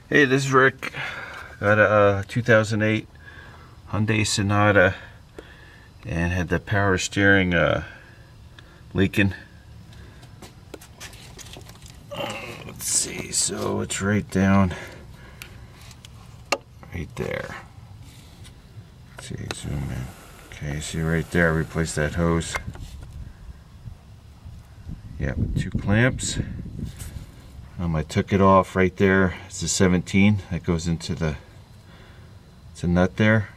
Hey, this is Rick. Got a 2008 Hyundai Sonata and had the power steering leaking. Let's see, so it's right down right there. Let's see, zoom in. Okay, see right there, I replaced that hose. Yeah, with 2 clamps. I took it off right there. It's a 17 that goes into it's a nut there,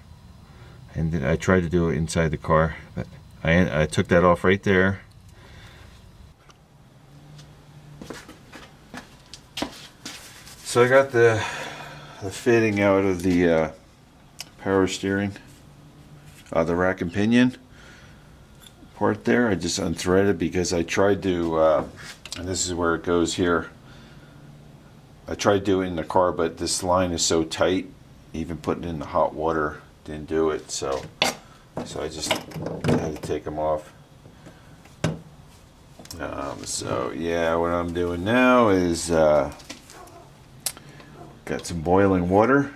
and then I tried to do it inside the car, but I took that off right there. So I got the fitting out of the power steering, the rack and pinion part there. I just unthreaded because I tried to, and this is where it goes here. I tried doing it in the car, but this line is so tight, even putting it in the hot water didn't do it, so I just had to take them off. So yeah, what I'm doing now is got some boiling water,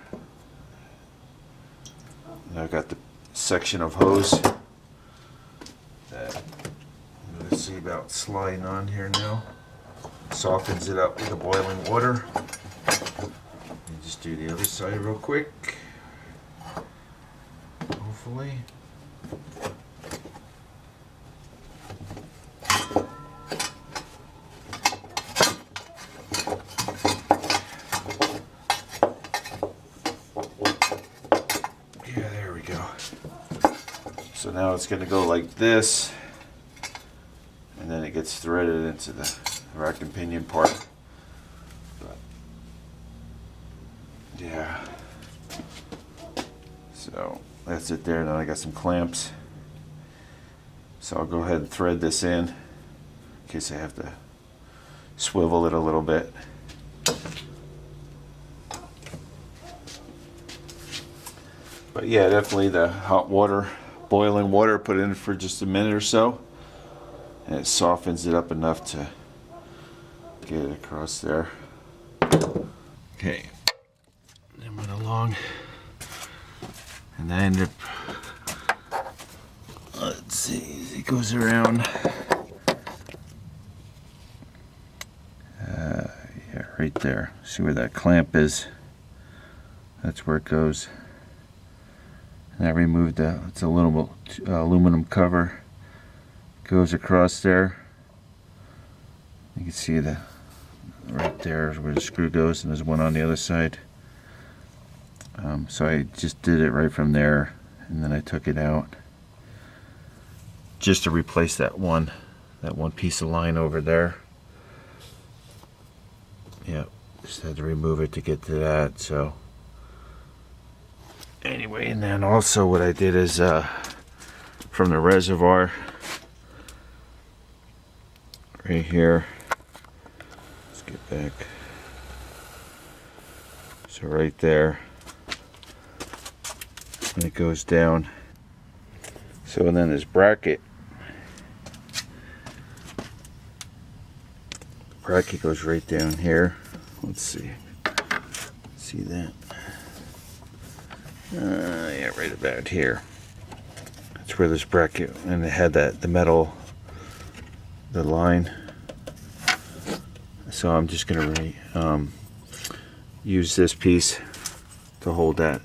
and I've got the section of hose that I'm going to see about sliding on here now. Softens it up with the boiling water. And just do the other side real quick. Hopefully. Yeah, there we go. So now it's going to go like this, and then it gets threaded into the rack and pinion part. But yeah, so that's it there. Now I got some clamps, so I'll go ahead and thread this in case I have to swivel it a little bit. But yeah, definitely the hot water, boiling water, put it in for just a minute or so, and it softens it up enough to get it across there. Okay, then went along, and I ended up, let's see, it goes around, yeah, right there. See where that clamp is? That's where it goes. And I removed it's a little aluminum cover. Goes across there. You can see the right there is where the screw goes, and there's one on the other side. So I just did it right from there, and then I took it out just to replace that one piece of line over there. Yep, just had to remove it to get to that. So anyway, and then also what I did is from the reservoir right here. Let's get back. So right there, and it goes down. So and then this bracket goes right down here. Let's see. See that? Yeah, right about here. That's where this bracket, and it had the metal, the line. So I'm just gonna use this piece to hold the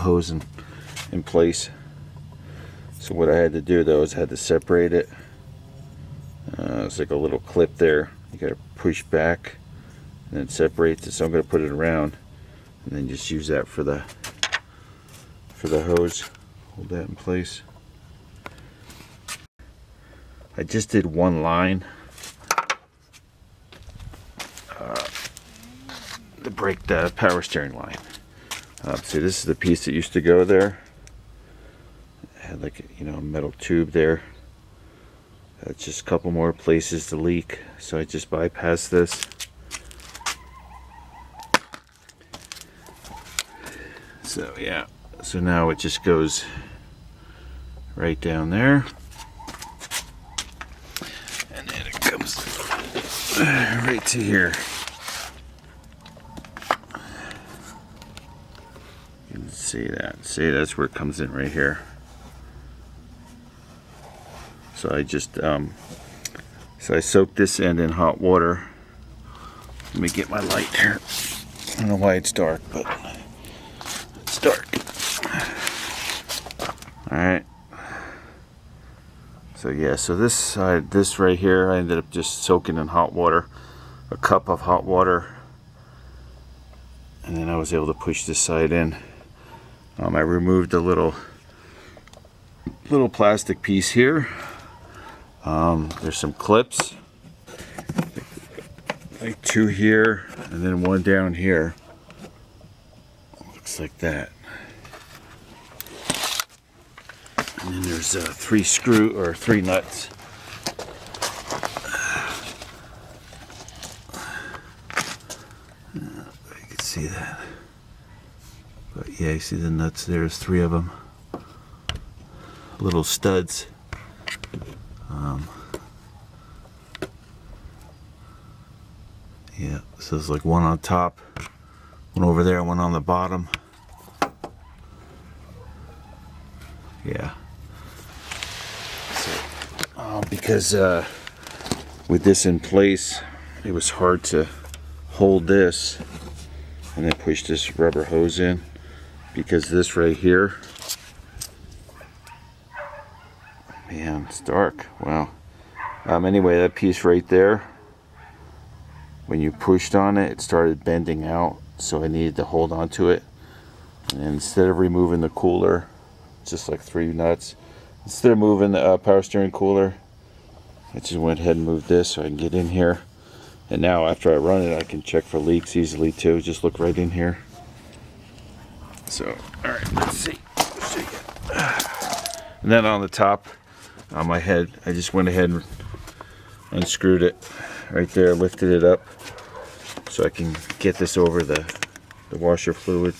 hose in place. So what I had to do though is I had to separate it. It's like a little clip there. You gotta push back, and then separate it. So I'm gonna put it around, and then just use that for the hose. Hold that in place. I just did one line to break the power steering line. See, this is the piece that used to go there. It had like a metal tube there. That's just a couple more places to leak, so I just bypassed this. So yeah, so now it just goes right down there, and then it comes right to here. See that? See, that's where it comes in right here. So I just so I soaked this end in hot water. Let me get my light here. I don't know why it's dark, but it's dark. All right. So yeah, so this right here, I ended up just soaking in hot water, a cup of hot water, and then I was able to push this side in. I removed a little plastic piece here. There's some clips, like 2 here, and then 1 down here. Looks like that. And then there's 3 nuts. You can see that. But yeah, you see the nuts. There's 3 of them. Little studs. Yeah, so there's like 1 on top, 1 over there, 1 on the bottom. Yeah. So, because with this in place, it was hard to hold this and then push this rubber hose in, because this right here, man, it's dark. Wow. Anyway, that piece right there, when you pushed on it, it started bending out, so I needed to hold on to it. And instead of removing the cooler, just like 3 nuts, instead of moving the power steering cooler, I just went ahead and moved this so I can get in here. And now after I run it, I can check for leaks easily too. Just look right in here. So, all right, let's see. And then on the top, on my head, I just went ahead and unscrewed it right there, lifted it up so I can get this over the washer fluid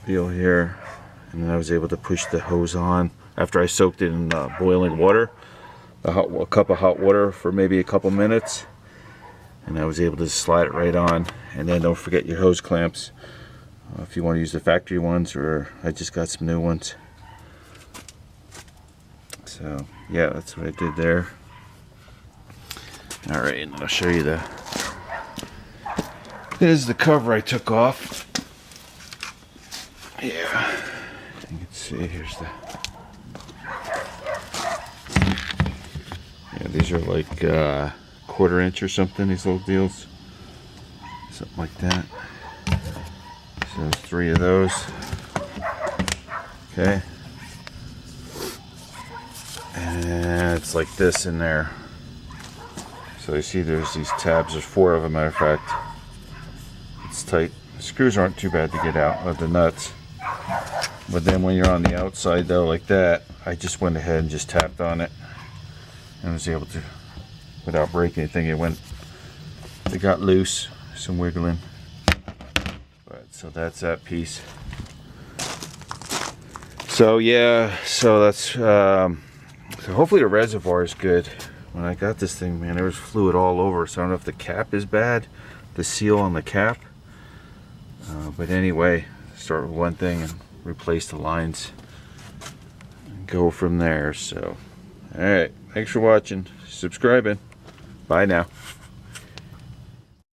peel here. And then I was able to push the hose on after I soaked it in boiling water, a cup of hot water for maybe a couple minutes, and I was able to slide it right on. And then don't forget your hose clamps if you want to use the factory ones, or I just got some new ones. So yeah, that's what I did there. All right, and I'll show you there's the cover I took off. Yeah, you can see here's the. Yeah, these are like 1/4 inch or something. These little deals, something like that. So there's 3 of those. Okay, and it's like this in there. So you see there's these tabs, there's 4 of them, matter of fact. It's tight. The screws aren't too bad to get out of the nuts. But then when you're on the outside though, like that, I just went ahead and just tapped on it and was able to, without breaking anything, it got loose, some wiggling. But so that's that piece. So yeah, so that's, so hopefully the reservoir is good. When I got this thing, man, there was fluid all over, so I don't know if the cap is bad, the seal on the cap. But anyway, start with one thing and replace the lines and go from there. So, alright, thanks for watching, subscribing. Bye now.